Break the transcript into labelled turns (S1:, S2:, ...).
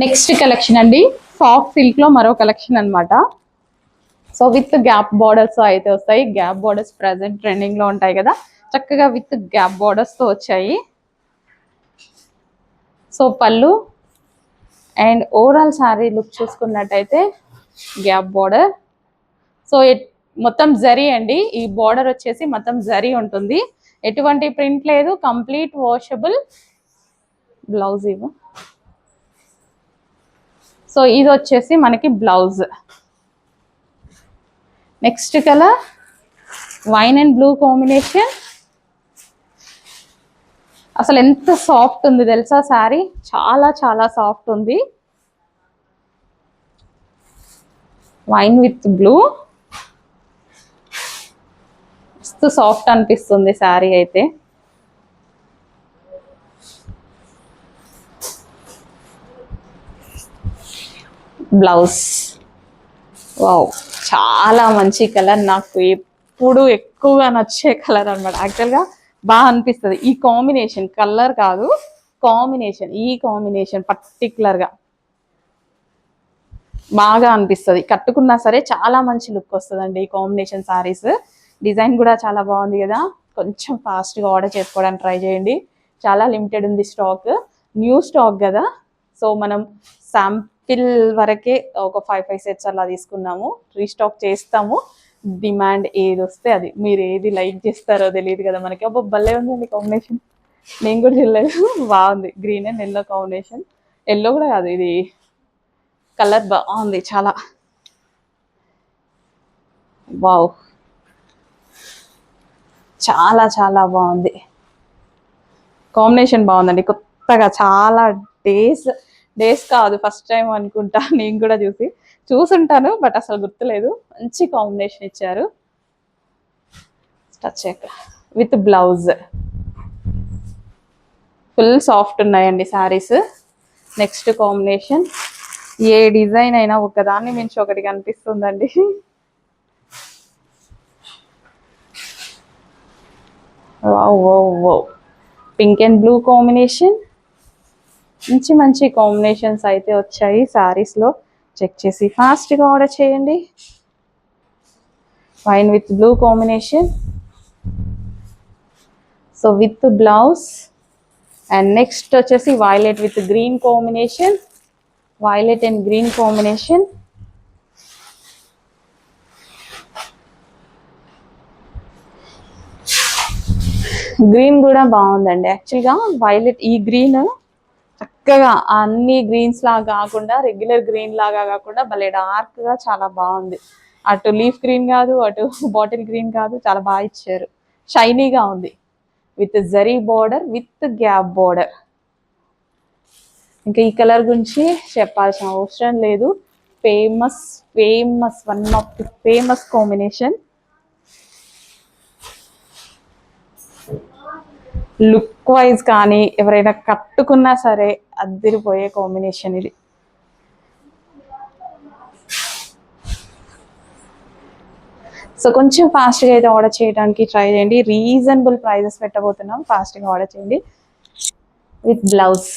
S1: Next collection అండి, soft silk లో మరో కలెక్షన్ అన్నమాట. సో విత్ గ్యాప్ బార్డర్స్ అయితే వస్తాయి. గ్యాప్ బార్డర్స్ ప్రెసెంట్ ట్రెండింగ్ లో ఉంటాయి కదా, చక్కగా విత్ గ్యాప్ బార్డర్స్ తో వచ్చాయి. సో పళ్ళు అండ్ ఓవరాల్ శారీ లుక్ చూసుకున్నట్టయితే గ్యాప్ బార్డర్. సో మొత్తం జరీ అండి, ఈ బార్డర్ వచ్చేసి మొత్తం జరీ ఉంటుంది, ఎటువంటి ప్రింట్ లేదు, కంప్లీట్ వాషబుల్ బ్లౌజ్ ఇవ్వ. సో ఇది వచ్చేసి మనకి blouse. Next colour wine and blue combination. అసలు ఎంత సాఫ్ట్ ఉంది తెలుసా శారీ, చాలా చాలా సాఫ్ట్ ఉంది. వైన్ విత్ బ్లూ, మస్తు సాఫ్ట్ అనిపిస్తుంది శారీ అయితే. బ్లౌజ్ వావ్, చాలా మంచి కలర్, నాకు ఎప్పుడు ఎక్కువగా నచ్చే కలర్ అనమాట. యాక్చువల్గా బాగా అనిపిస్తుంది ఈ కాంబినేషన్, కలర్ కాదు కాంబినేషన్, ఈ కాంబినేషన్ పర్టికులర్గా బాగా అనిపిస్తుంది. కట్టుకున్నా సరే చాలా మంచి లుక్ వస్తుందండి ఈ కాంబినేషన్ సారీస్. డిజైన్ కూడా చాలా బాగుంది కదా, కొంచెం ఫాస్ట్గా ఆర్డర్ చేసుకోవడానికి ట్రై చేయండి. చాలా లిమిటెడ్ ఉంది స్టాక్, న్యూ స్టాక్ కదా. సో మనం శాంపిల్ వరకే ఒక 5 సెట్స్ అలా తీసుకున్నాము, రీస్టాక్ చేస్తాము. డిమాండ్ ఏది వస్తే అది, మీరు ఏది లైక్ చేస్తారో తెలియదు కదా మనకి. అబ్బా భలే ఉందండి కాంబినేషన్, నేను కూడా చూడలేదు, బాగుంది. Green and yellow combination, yellow కూడా కాదు ఇది కలర్ బాగుంది చాలా. వావ్, చాలా చాలా బాగుంది కాంబినేషన్, బాగుందండి. కొత్తగా చాలా డేస్ డేస్ కాదు, ఫస్ట్ టైం అనుకుంటా నేను కూడా చూసుంటాను, బట్ అసలు గుర్తులేదు. మంచి కాంబినేషన్ ఇచ్చారు. Touch with blouse, full soft ఉన్నాయండి శారీస్. నెక్స్ట్ కాంబినేషన్, ఏ డిజైన్ అయినా ఒకదాన్ని మించి ఒకటి కనిపిస్తుందండి. Wow wow wow, pink and blue combination, మంచి మంచి కాంబినేషన్స్ అయితే వచ్చాయి శారీస్లో. చెక్ చేసి ఫాస్ట్గా ఆర్డర్ చేయండి. Wine with blue combination, so with blouse. And next వచ్చేసి violet with green combination, violet and green combination. Green కూడా బాగుందండి. యాక్చువల్గా వైలెట్, ఈ గ్రీన్ చక్కగా అన్ని గ్రీన్స్ లాగా కాకుండా, రెగ్యులర్ గ్రీన్ లాగా కాకుండా భలే డార్క్ గా చాలా బాగుంది. అటు లీఫ్ గ్రీన్ కాదు, అటు బాటిల్ గ్రీన్ కాదు, చాలా బాగా ఇచ్చారు. షైనీగా ఉంది with zari border with gap border. ఇంకా ఈ కలర్ గురించి చెప్పాల్సిన అవసరం లేదు, famous famous, one of the famous combination. Look wise కానీ ఎవరైనా కట్టుకున్నా సరే అద్దిరిపోయే కాంబినేషన్ ఇది. సో కొంచెం ఫాస్ట్గా అయితే ఆర్డర్ చేయడానికి ట్రై చేయండి, రీజనబుల్ ప్రైజెస్ పెట్టబోతున్నాం, ఫాస్ట్గా ఆర్డర్ చేయండి. With blouse.